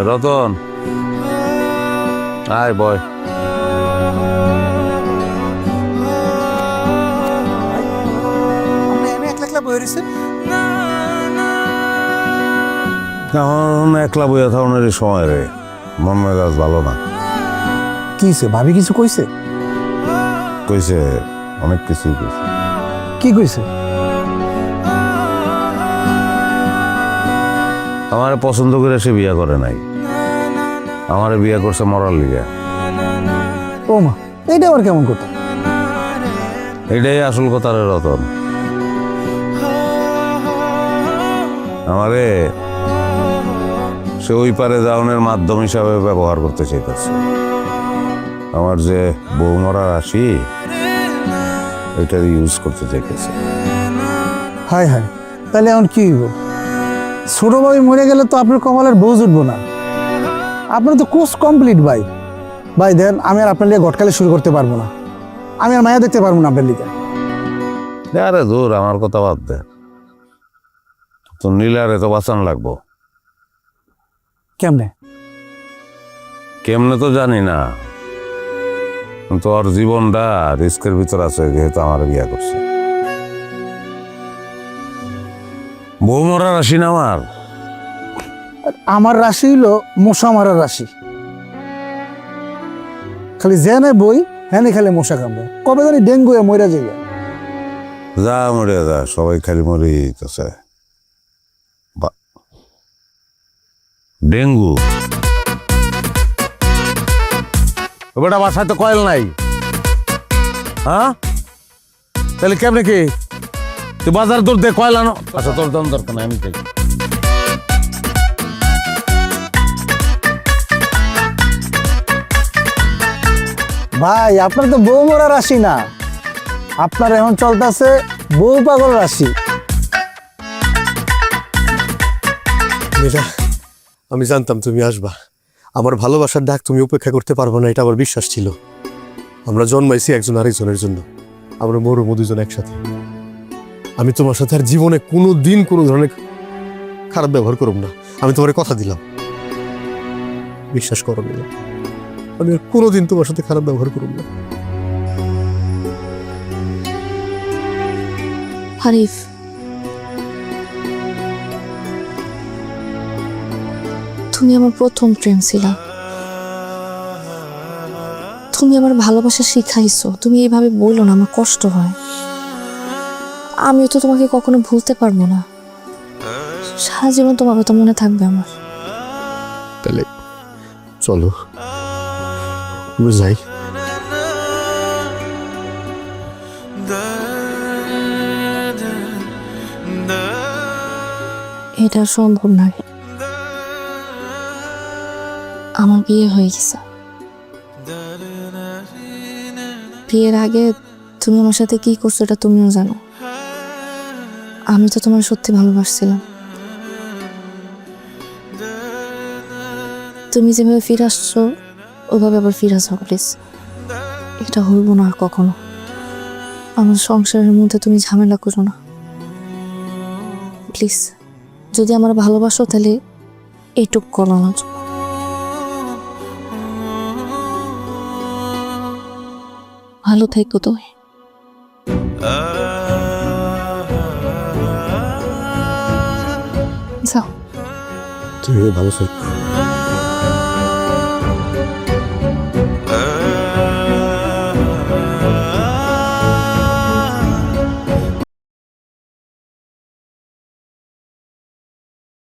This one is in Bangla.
রতন আয় বয়। এখন একলা বইয়া থাকুনের সময় রে, মন মেজাজ ভালো না। কিছে ভাবি কিছু কইছে? কইছে অনেক কিছুই কইছে। কি কইছে? আমার পছন্দ করে সে বিয়া করে নাই, আমার বিয়া করছে মরার লিগে। ও মা, এইটা আবার কেমন কথা? এটাই আসল কথা রে রতন। আমারে সে ওই পারে যাওয়ানোর মাধ্যম হিসাবে ব্যবহার করতে চাইতেছে। আমার যে বউ মরা রাশি এটা ইউজ করতে চাইতেছে। হায় হায়, তাহলে এখন কি হইব? ছোট ভাই মরে গেলে তো আপনার কপালের বোঝ উঠবো না। আপনার তো কোর্স কমপ্লিট ভাই। ভাই দেন, আমি আর আপনার লিগে ঘটকালে শুরু করতে পারবো না। আমি আর মায়া দেখতে পারবো না আপনার লিগে। আরে দূর, আমার কথা বাদ দে। তো নীলারে তো বাঁচান লাগবো। কেমনে? কেমনে তো জানি না, কিন্তু ওর জীবনটা রিস্কের ভিতর আছে যেহেতু আমার বিয়া করছে। বউ মরা রাশি না আমার। আমার রাশি হইলো মশা মারার রাশি। খালি জেনে বই হ্যাঁ খালি মশা কামড়ে, কবে জানি ডেঙ্গু হয়ে মরে যাবে। যা মরে যা, সবাই খালি মরে যেতেছে। ডেঙ্গু বেটা, বাসায় তো কয়েল নাই। হ্যাঁ, তাহলে কেমনে কি তুই বাজার দূর দে কয়েল আনো। আচ্ছা, তোর দম দরকার নাই, আমি দেখি। ভাই আপনার তো বউ মরা রাশি না, আপনার এখন চলতেছে বউ পাগল রাশি। মেয়েটা, আমি জানতাম তুমি আসবা। আমার ভালোবাসার ডাক তুমি উপেক্ষা করতে পারবো না, এটা আমার বিশ্বাস ছিল। আমরা জন্মাইছি একজন আরেকজনের জন্য, আমরা মরবো দুজন একসাথে। আমি তোমার সাথে আর জীবনে কোনো দিন কোনো ধরনের খারাপ ব্যবহার করব না, আমি তোমার কথা দিলাম। বিশ্বাস করো না, আমি আর কোনোদিন তোমার সাথে খারাপ ব্যবহার করব না। আরিফ, তুমি আমার প্রথম প্রেম ছিলা। তুমি আমার ভালোবাসা শিখাইছো। তুমি এইভাবে বললো না, আমার কষ্ট হয়। আমিও তো তোমাকে কখনো ভুলতে পারবো না। সারা জীবন তোমার কথা মনে থাকবে আমার। তাহলে চলো যাই। এটা সম্ভব না। আমার বিয়ে হয়ে গেছে। বিয়ের আগে তুমি আমার সাথে কি করছো এটা তুমিও জানো। আমি তো তোমার সত্যি ভালোবাসছিলাম। তুমি যেভাবে ফিরে আসছো ওইভাবে আবার ফিরে আসো প্লিজ। এটা হইব না আর কখনো। আমার সংসারের মধ্যে তুমি ঝামেলা করো না প্লিজ। যদি আমার ভালোবাসো তাহলে এইটুক করো না। ভালো থেকো তুমি। যাও। তুমি ভালো থাকো।